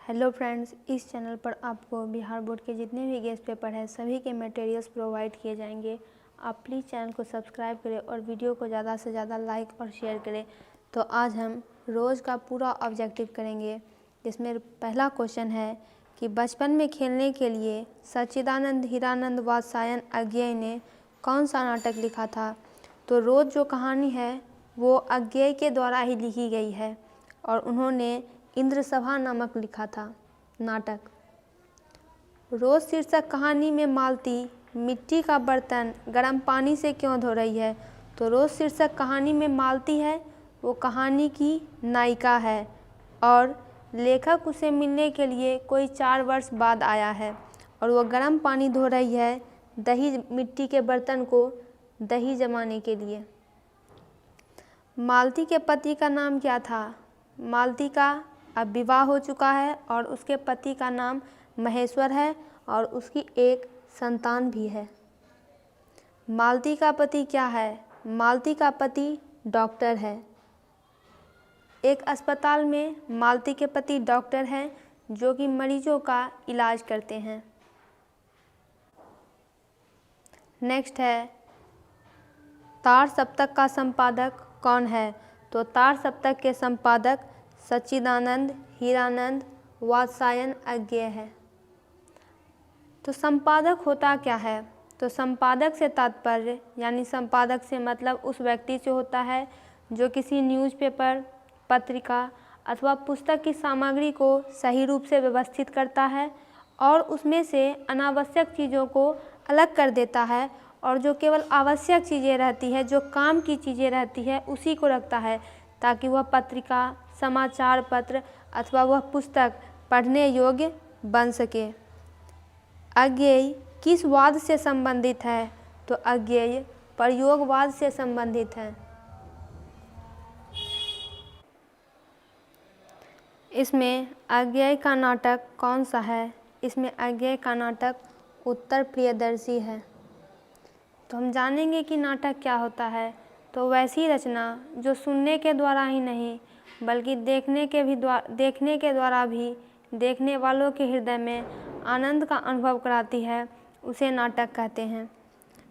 Hello friends, इस channel पर आपको बिहार बोर्ड के जितने भी गेस्ट पेपर हैं सभी के मटेरियल्स प्रोवाइड किए जाएंगे। आप प्लीज़ चैनल को सब्सक्राइब करें और वीडियो को ज़्यादा से ज़्यादा लाइक और शेयर करें। तो आज हम रोज़ का पूरा ऑब्जेक्टिव करेंगे, जिसमें पहला क्वेश्चन है कि बचपन में खेलने के लिए सच्चिदानंद हीरानंद वात्स्यायन अज्ञेय ने कौन सा नाटक लिखा था। तो रोज़ जो कहानी है वो अज्ञेय के द्वारा ही लिखी गई है और उन्होंने इंद्रसभा नामक लिखा था नाटक। रोज़ शीर्षक कहानी में मालती मिट्टी का बर्तन गर्म पानी से क्यों धो रही है। तो रोज़ शीर्षक कहानी में मालती है वो कहानी की नायिका है और लेखक उसे मिलने के लिए कोई 4 वर्ष बाद आया है और वो गर्म पानी धो रही है दही मिट्टी के बर्तन को दही जमाने के लिए। मालती के पति का नाम क्या था। मालती का अब विवाह हो चुका है और उसके पति का नाम महेश्वर है और उसकी एक संतान भी है। मालती का पति क्या है। मालती का पति डॉक्टर है। एक अस्पताल में मालती के पति डॉक्टर हैं जो कि मरीजों का इलाज करते हैं। नेक्स्ट है तार सप्तक का संपादक कौन है। तो तार सप्तक के संपादक सच्चिदानंद हीरानंद वात्स्यायन अज्ञेय है। तो संपादक होता क्या है। तो संपादक से तात्पर्य यानी संपादक से मतलब उस व्यक्ति से होता है जो किसी न्यूज़पेपर, पत्रिका अथवा पुस्तक की सामग्री को सही रूप से व्यवस्थित करता है और उसमें से अनावश्यक चीज़ों को अलग कर देता है और जो केवल आवश्यक चीज़ें रहती है, जो काम की चीज़ें रहती है, उसी को रखता है ताकि वह पत्रिका, समाचार पत्र अथवा वह पुस्तक पढ़ने योग्य बन सके। अज्ञेय किस वाद से संबंधित है। तो अज्ञेय प्रयोगवाद से संबंधित है। इसमें अज्ञेय का नाटक कौन सा है। इसमें अज्ञेय का नाटक उत्तर प्रियदर्शी है। तो हम जानेंगे कि नाटक क्या होता है। तो वैसी रचना जो सुनने के द्वारा ही नहीं बल्कि देखने के द्वारा भी देखने वालों के हृदय में आनंद का अनुभव कराती है, उसे नाटक कहते हैं।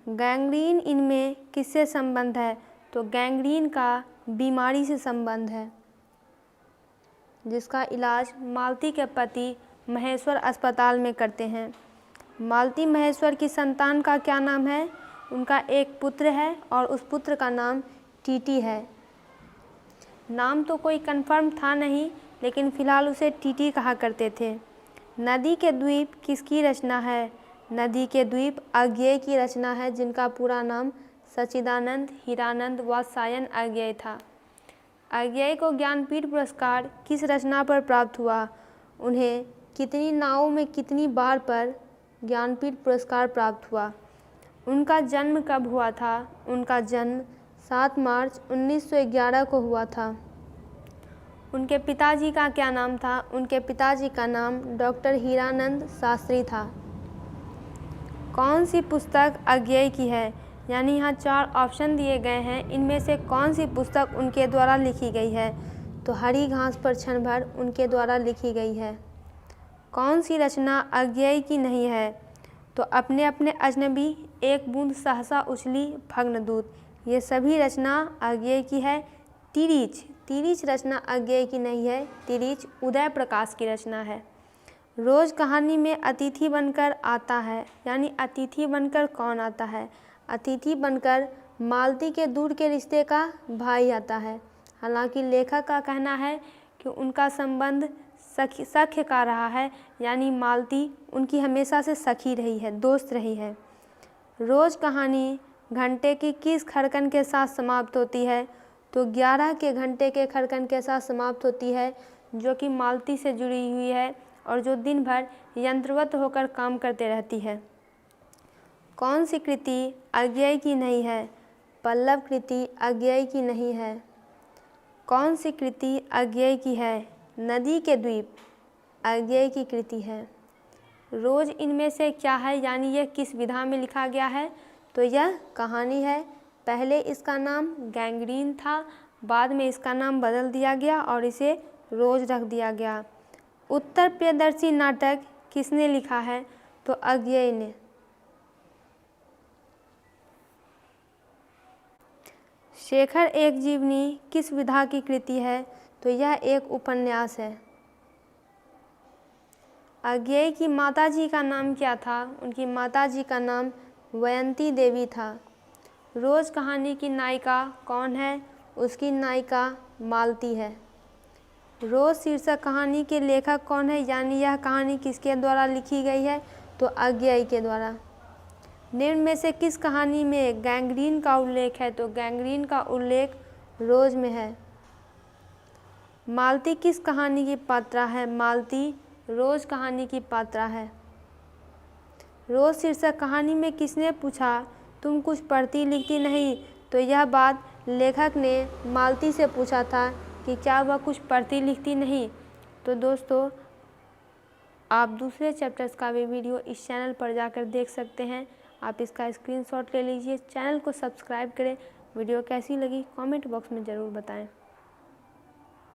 गैंग्रीन इनमें किससे संबंध है। तो गैंग्रीन का बीमारी से संबंध है जिसका इलाज मालती के पति महेश्वर अस्पताल में करते हैं। मालती महेश्वर की संतान का क्या नाम है। उनका एक पुत्र है और उस पुत्र का नाम टीटी है। नाम तो कोई कंफर्म था नहीं, लेकिन फ़िलहाल उसे टीटी कहा करते थे। नदी के द्वीप किसकी रचना है। नदी के द्वीप अज्ञेय की रचना है, जिनका पूरा नाम सच्चिदानंद हीरानंद वात्स्यायन अज्ञेय था। अज्ञेय को ज्ञानपीठ पुरस्कार किस रचना पर प्राप्त हुआ। उन्हें कितनी नावों में कितनी बार पर ज्ञानपीठ पुरस्कार प्राप्त हुआ। उनका जन्म कब हुआ था। उनका जन्म 7 मार्च 1911 को हुआ था। उनके पिताजी का क्या नाम था। उनके पिताजी का नाम डॉक्टर हीरानंद शास्त्री था। कौन सी पुस्तक अज्ञेय की है। यानी यहाँ 4 ऑप्शन दिए गए हैं, इनमें से कौन सी पुस्तक उनके द्वारा लिखी गई है। तो हरी घास पर क्षण भर उनके द्वारा लिखी गई है। कौन सी रचना अज्ञेय की नहीं है। तो अपने अपने अजनबी, एक बूंद सहसा उछली भग्नदूत, ये सभी रचना अज्ञेय की है। तिरीच रचना अज्ञेय की नहीं है। तिरीच उदय प्रकाश की रचना है। रोज़ कहानी में अतिथि बनकर आता है, यानी अतिथि बनकर कौन आता है। अतिथि बनकर मालती के दूर के रिश्ते का भाई आता है। हालांकि लेखक का कहना है कि उनका संबंध सख्य का रहा है, यानी मालती उनकी हमेशा से सखी रही है, दोस्त रही है। रोज़ कहानी घंटे की किस खड़कन के साथ समाप्त होती है। तो 11 के घंटे के खड़कन के साथ समाप्त होती है, जो कि मालती से जुड़ी हुई है और जो दिन भर यंत्रवत होकर काम करते रहती है। कौन सी कृति अज्ञेय की नहीं है। पल्लव कृति अज्ञेय की नहीं है। कौन सी कृति अज्ञेय की है। नदी के द्वीप अज्ञेय की कृति है। रोज़ इनमें से क्या है, यानी यह किस विधा में लिखा गया है। तो यह कहानी है। पहले इसका नाम गैंग्रीन था, बाद में इसका नाम बदल दिया गया और इसे रोज़ रख दिया गया। उत्तर प्रियदर्शी नाटक किसने लिखा है? तो अज्ञेय ने। शेखर एक जीवनी किस विधा की कृति है? तो यह एक उपन्यास है। अज्ञेय की माताजी का नाम क्या था? उनकी माताजी का नाम वयंती देवी था। रोज़ कहानी की नायिका कौन है? उसकी नायिका मालती है। रोज़ शीर्षक कहानी के लेखक कौन है? यानी यह कहानी किसके द्वारा लिखी गई है? तो अज्ञेय के द्वारा। निम्न में से किस कहानी में गैंग्रीन का उल्लेख है? तो गैंग्रीन का उल्लेख रोज़ में है। मालती किस कहानी की पात्रा है? मालती रोज़ कहानी की पात्रा है। रोज़ शीर्षक कहानी में किसने पूछा तुम कुछ पढ़ती लिखती नहीं? तो यह बात लेखक ने मालती से पूछा था कि क्या वह कुछ पढ़ती लिखती नहीं। तो दोस्तों, आप दूसरे चैप्टर्स का भी वीडियो इस चैनल पर जाकर देख सकते हैं। आप इसका स्क्रीनशॉट ले लीजिए, चैनल को सब्सक्राइब करें। वीडियो कैसी लगी कमेंट बॉक्स में ज़रूर बताएं।